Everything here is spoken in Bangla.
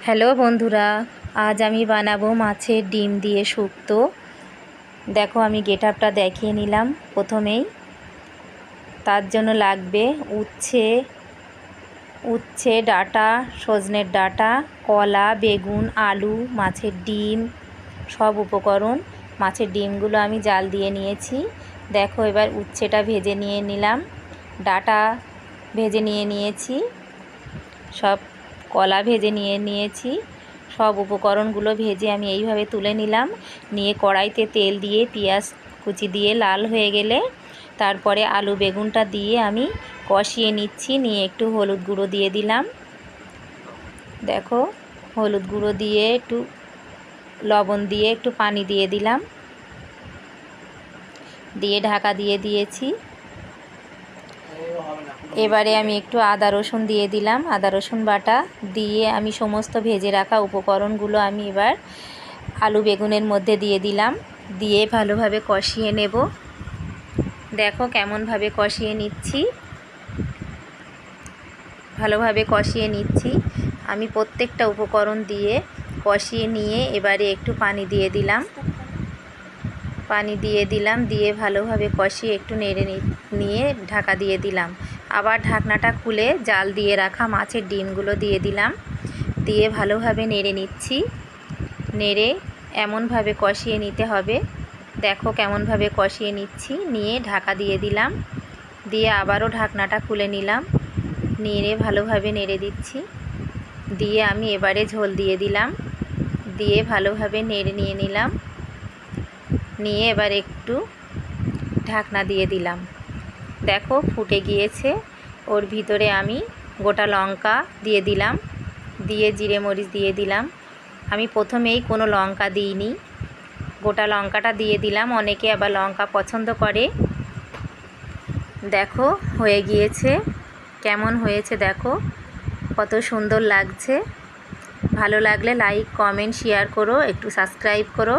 হ্যালো বন্ধুরা, আজ আমি বানাবো মাছের ডিম দিয়ে শুক্তো। দেখো আমি গেটআপটা দেখিয়ে নিলাম প্রথমেই। তার জন্য লাগবে উচ্ছে ডাঁটা, সজনের ডাঁটা, কলা, বেগুন, আলু, মাছের ডিম, সব উপকরণ। মাছের ডিমগুলো আমি জাল দিয়ে নিয়েছি। দেখো এবার উচ্ছেটা ভেজে নিয়ে নিলাম, ডাঁটা ভেজে নিয়েছি, সব কলা ভেজে নিয়েছি। সব উপকরণগুলো ভেজে আমি এইভাবে তুলে নিলাম। নিয়ে কড়াইতে তেল দিয়ে পেঁয়াজ কুচি দিয়ে লাল হয়ে গেলে তারপরে আলু বেগুনটা দিয়ে আমি কষিয়ে নিচ্ছি। নিয়ে একটু হলুদ গুঁড়ো দিয়ে দিলাম। দেখো হলুদ গুঁড়ো দিয়ে একটু লবণ দিয়ে একটু পানি দিয়ে দিলাম, দিয়ে ঢাকা দিয়ে দিয়েছি। এবারে আমি একটু আদা রসুন দিয়ে দিলাম, আদা রসুন বাটা দিয়ে আমি সমস্ত ভেজে রাখা উপকরণগুলো আমি এবার আলু বেগুনের মধ্যে দিয়ে দিলাম। দিয়ে ভালোভাবে কষিয়ে নেব। দেখো কেমনভাবে কষিয়ে নিচ্ছি, ভালোভাবে কষিয়ে নিচ্ছি আমি প্রত্যেকটা উপকরণ দিয়ে কষিয়ে নিয়ে এবারে একটু পানি দিয়ে দিলাম, দিয়ে ভালোভাবে কষিয়ে একটু নেড়ে নিয়ে ঢাকা দিয়ে দিলাম। আবার ঢাকনাটা খুলে জাল দিয়ে রাখা মাছের ডিমগুলো দিয়ে দিলাম, দিয়ে ভালোভাবে নেড়ে নিচ্ছি। নেড়ে এমনভাবে কষিয়ে নিতে হবে। দেখো কেমনভাবে কষিয়ে নিচ্ছি। নিয়ে ঢাকা দিয়ে দিলাম, দিয়ে আবারও ঢাকনাটা খুলে নিলাম, নেড়ে ভালোভাবে নেড়ে দিচ্ছি। দিয়ে আমি এবারে ঝোল দিয়ে দিলাম, দিয়ে ভালোভাবে নেড়ে নিলাম। নিয়ে এবার একটু ঢাকনা দিয়ে দিলাম। দেখো ফুটে গিয়েছে। ওর ভিতরে আমি গোটা লঙ্কা দিয়ে দিলাম, দিয়ে জিরে মরিচ দিয়ে দিলাম। আমি প্রথমেই কোনো লঙ্কা দিইনি, গোটা লঙ্কাটা দিয়ে দিলাম। অনেকে আবার লঙ্কা পছন্দ করে। দেখো হয়ে গিয়েছে, কেমন হয়েছে দেখো, কত সুন্দর লাগছে। ভালো লাগলে লাইক কমেন্ট শেয়ার করো, একটু সাবস্ক্রাইব করো।